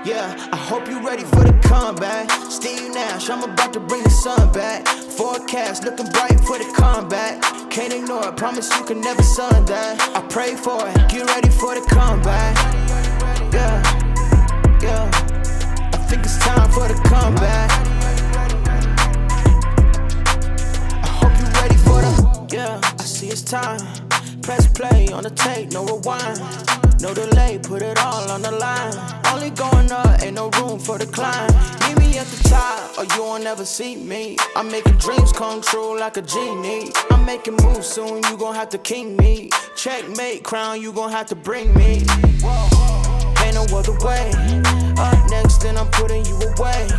Yeah, I hope you ready for the comeback. Steve Nash, I'm about to bring the sun back. Forecast looking bright for the comeback. Can't ignore it, promise you can never sun that. I pray for it, get ready for the comeback. Yeah, yeah, I think it's time for the comeback. I hope you ready for the, yeah, I see it's time. Press play on the tape, no rewind. No delay, put it all on the line. Only going up, ain't no room for the climb. Meet me at the top, or you won't ever see me. I'm making dreams come true like a genie. I'm making moves soon, you gon' have to king me. Checkmate, crown, you gon' have to bring me. Ain't no other way. Up next, then I'm putting you away.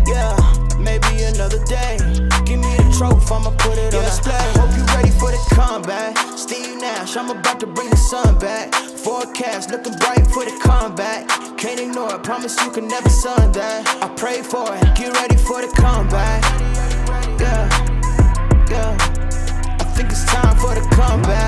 Yeah, maybe another day. Give me the trophy, I'ma put it on display. Hope you ready for the comeback. Steve Nash, I'm about to bring the sun back. Forecast looking bright for the comeback. Can't ignore it, promise you can never sun that. I pray for it, get ready for the comeback. Yeah, yeah, I think it's time for the comeback.